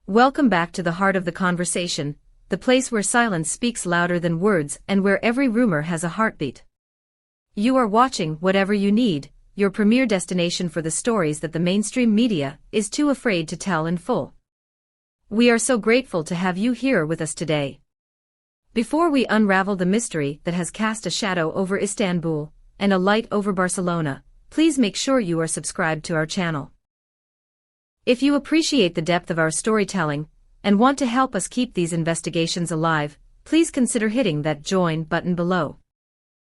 Welcome back to the heart of the conversation, the place where silence speaks louder than words and where every rumor has a heartbeat. You are watching Whatever You Need, your premier destination for the stories that the mainstream media is too afraid to tell in full. We are so grateful to have you here with us today. Before we unravel the mystery that has cast a shadow over Istanbul and a light over Barcelona, please make sure you are subscribed to our channel. If you appreciate the depth of our storytelling and want to help us keep these investigations alive, please consider hitting that join button below.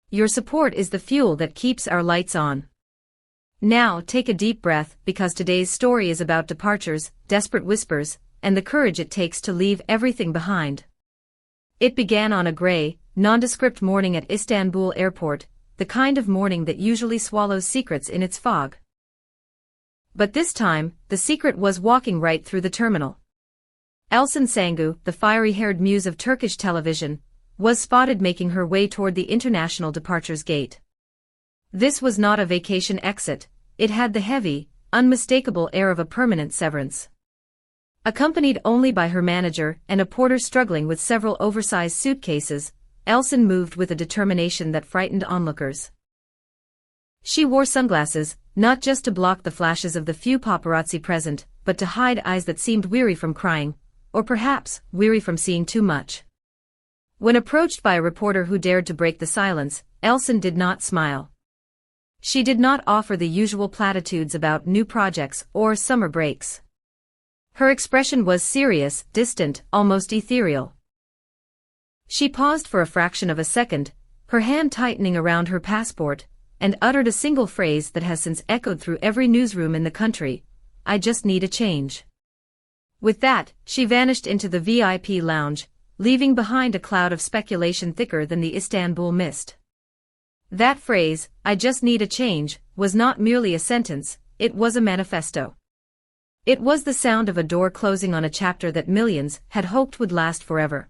Your support is the fuel that keeps our lights on. Now take a deep breath, because today's story is about departures, desperate whispers, and the courage it takes to leave everything behind. It began on a gray, nondescript morning at Istanbul airport, the kind of morning that usually swallows secrets in its fog. But this time, the secret was walking right through the terminal. Elçin Sangu, the fiery-haired muse of Turkish television, was spotted making her way toward the international departures gate. This was not a vacation exit, it had the heavy, unmistakable air of a permanent severance. Accompanied only by her manager and a porter struggling with several oversized suitcases, Elçin moved with a determination that frightened onlookers. She wore sunglasses, not just to block the flashes of the few paparazzi present, but to hide eyes that seemed weary from crying, or perhaps weary from seeing too much. When approached by a reporter who dared to break the silence, Elçin did not smile. She did not offer the usual platitudes about new projects or summer breaks. Her expression was serious, distant, almost ethereal. She paused for a fraction of a second, her hand tightening around her passport, and uttered a single phrase that has since echoed through every newsroom in the country: "I just need a change." With that, she vanished into the VIP lounge, leaving behind a cloud of speculation thicker than the Istanbul mist. That phrase, "I just need a change," was not merely a sentence, it was a manifesto. It was the sound of a door closing on a chapter that millions had hoped would last forever.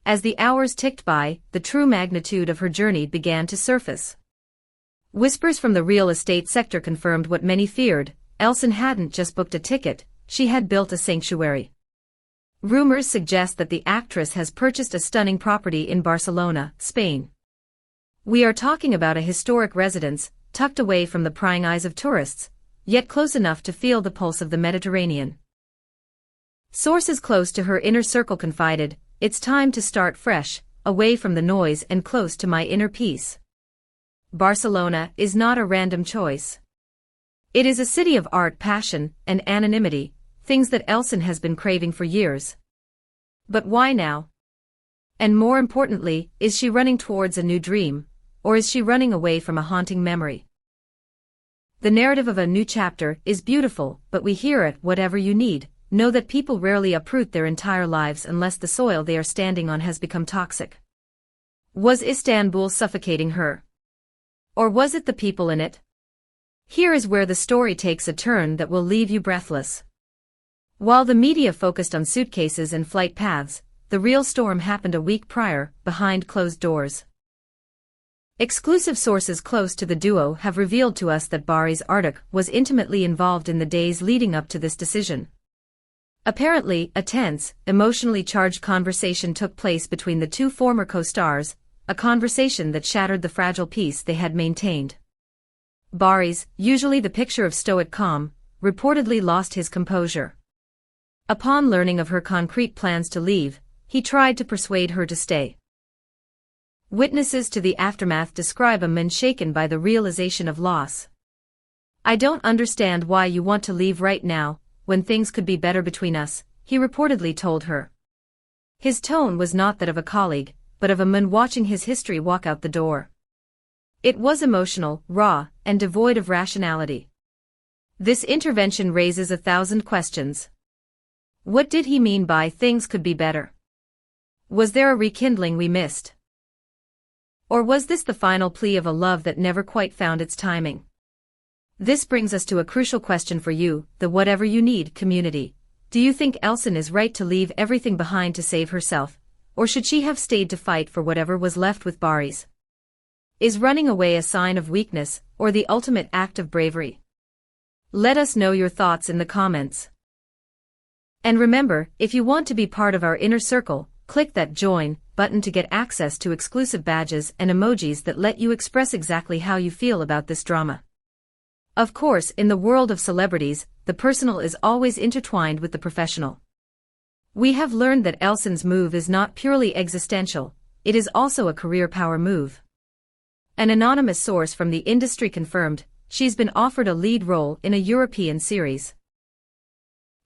As the hours ticked by, the true magnitude of her journey began to surface. Whispers from the real estate sector confirmed what many feared: Elçin hadn't just booked a ticket, she had built a sanctuary. Rumors suggest that the actress has purchased a stunning property in Barcelona, Spain. We are talking about a historic residence, tucked away from the prying eyes of tourists, yet close enough to feel the pulse of the Mediterranean. Sources close to her inner circle confided, "It's time to start fresh, away from the noise and close to my inner peace." Barcelona is not a random choice. It is a city of art, passion, and anonymity, things that Elçin has been craving for years. But why now? And more importantly, is she running towards a new dream, or is she running away from a haunting memory? The narrative of a new chapter is beautiful, but we hear it. Whatever you need, know that people rarely uproot their entire lives unless the soil they are standing on has become toxic. Was Istanbul suffocating her? Or was it the people in it? Here is where the story takes a turn that will leave you breathless. While the media focused on suitcases and flight paths, the real storm happened a week prior, behind closed doors. Exclusive sources close to the duo have revealed to us that Baris Arduc was intimately involved in the days leading up to this decision. Apparently, a tense, emotionally charged conversation took place between the two former co-stars, a conversation that shattered the fragile peace they had maintained. Baris, usually the picture of stoic calm, reportedly lost his composure. Upon learning of her concrete plans to leave, he tried to persuade her to stay. Witnesses to the aftermath describe a man shaken by the realization of loss. "I don't understand why you want to leave right now, when things could be better between us," he reportedly told her. His tone was not that of a colleague, but of a man watching his history walk out the door. It was emotional, raw, and devoid of rationality. This intervention raises 1,000 questions. What did he mean by "things could be better"? Was there a rekindling we missed? Or was this the final plea of a love that never quite found its timing? This brings us to a crucial question for you, the Whatever You Need community. Do you think Elçin is right to leave everything behind to save herself, or should she have stayed to fight for whatever was left with Baris? Is running away a sign of weakness, or the ultimate act of bravery? Let us know your thoughts in the comments. And remember, if you want to be part of our inner circle, click that join button to get access to exclusive badges and emojis that let you express exactly how you feel about this drama. Of course, in the world of celebrities, the personal is always intertwined with the professional. We have learned that Elsen's move is not purely existential, it is also a career power move. An anonymous source from the industry confirmed, she's been offered a lead role in a European series.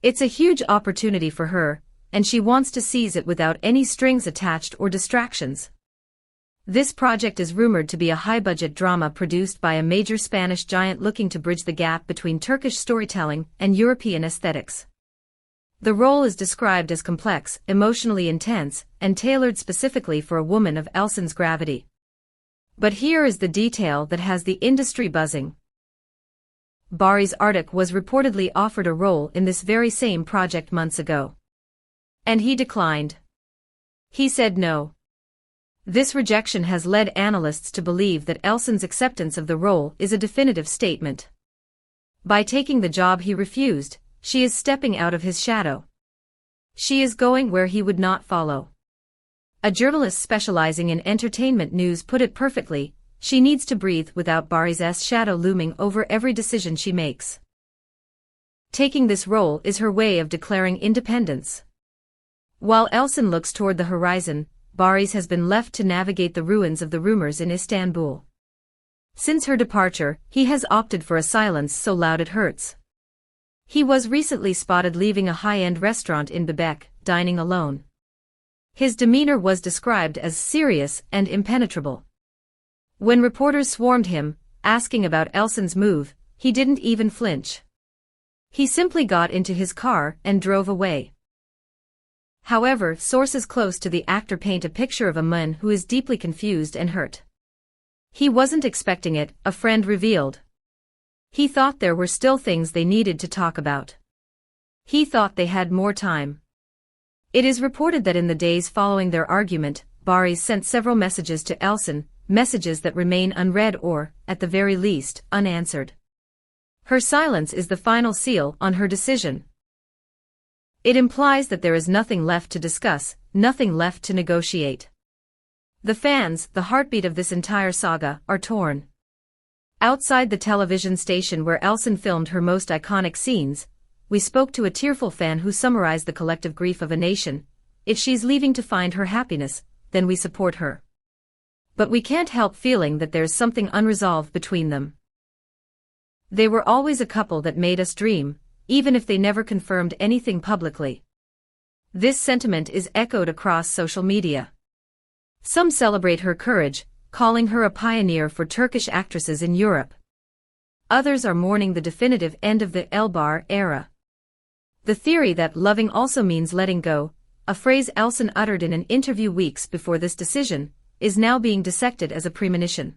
It's a huge opportunity for her, and she wants to seize it without any strings attached or distractions. This project is rumored to be a high-budget drama produced by a major Spanish giant looking to bridge the gap between Turkish storytelling and European aesthetics. The role is described as complex, emotionally intense, and tailored specifically for a woman of Elsen's gravity. But here is the detail that has the industry buzzing. Baris Arduc was reportedly offered a role in this very same project months ago. And he declined. He said no. This rejection has led analysts to believe that Elsen's acceptance of the role is a definitive statement. By taking the job he refused, she is stepping out of his shadow. She is going where he would not follow. A journalist specializing in entertainment news put it perfectly, she needs to breathe without Baris's shadow looming over every decision she makes. Taking this role is her way of declaring independence. While Elsen looks toward the horizon, Baris has been left to navigate the ruins of the rumors in Istanbul. Since her departure, he has opted for a silence so loud it hurts. He was recently spotted leaving a high-end restaurant in Bebek, dining alone. His demeanor was described as serious and impenetrable. When reporters swarmed him, asking about Elsen's move, he didn't even flinch. He simply got into his car and drove away. However, sources close to the actor paint a picture of a man who is deeply confused and hurt. He wasn't expecting it, a friend revealed. He thought there were still things they needed to talk about. He thought they had more time. It is reported that in the days following their argument, Baris sent several messages to Elsen, messages that remain unread or, at the very least, unanswered. Her silence is the final seal on her decision. It implies that there is nothing left to discuss, nothing left to negotiate. The fans, the heartbeat of this entire saga, are torn. Outside the television station where Elsen filmed her most iconic scenes, we spoke to a tearful fan who summarized the collective grief of a nation. If she's leaving to find her happiness, then we support her. But we can't help feeling that there's something unresolved between them. They were always a couple that made us dream, even if they never confirmed anything publicly. This sentiment is echoed across social media. Some celebrate her courage, calling her a pioneer for Turkish actresses in Europe. Others are mourning the definitive end of the Elbar era. The theory that loving also means letting go, a phrase Elsen uttered in an interview weeks before this decision, is now being dissected as a premonition.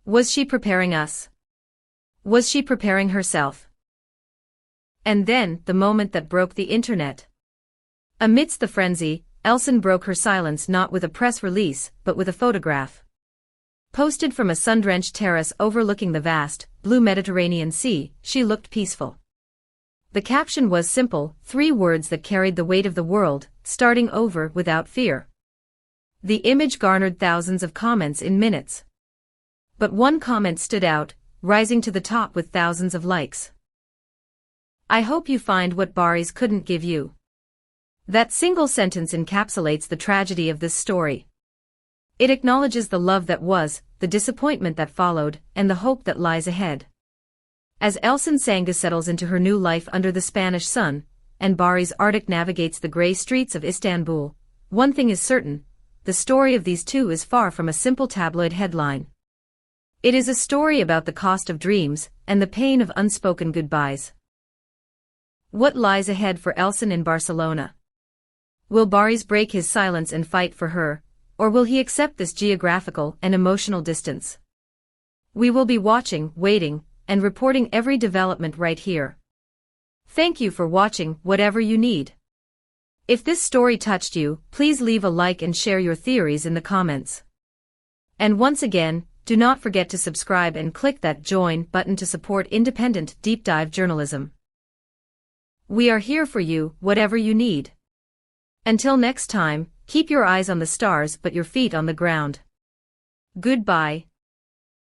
Was she preparing us? Was she preparing herself? And then, the moment that broke the internet. Amidst the frenzy, Elsen broke her silence not with a press release, but with a photograph. Posted from a sun-drenched terrace overlooking the vast, blue Mediterranean Sea, she looked peaceful. The caption was simple, 3 words that carried the weight of the world, starting over without fear. The image garnered thousands of comments in minutes. But one comment stood out, rising to the top with thousands of likes. I hope you find what Baris couldn't give you. That single sentence encapsulates the tragedy of this story. It acknowledges the love that was, the disappointment that followed, and the hope that lies ahead. As Elsen Sangu settles into her new life under the Spanish sun, and Baris Arduc navigates the grey streets of Istanbul, one thing is certain, the story of these two is far from a simple tabloid headline. It is a story about the cost of dreams, and the pain of unspoken goodbyes. What lies ahead for Elsen in Barcelona? Will Baris break his silence and fight for her, or will he accept this geographical and emotional distance? We will be watching, waiting, and reporting every development right here. Thank you for watching whatever you need. If this story touched you, please leave a like and share your theories in the comments. And once again, do not forget to subscribe and click that join button to support independent deep dive journalism. We are here for you, whatever you need. Until next time, keep your eyes on the stars but your feet on the ground. Goodbye.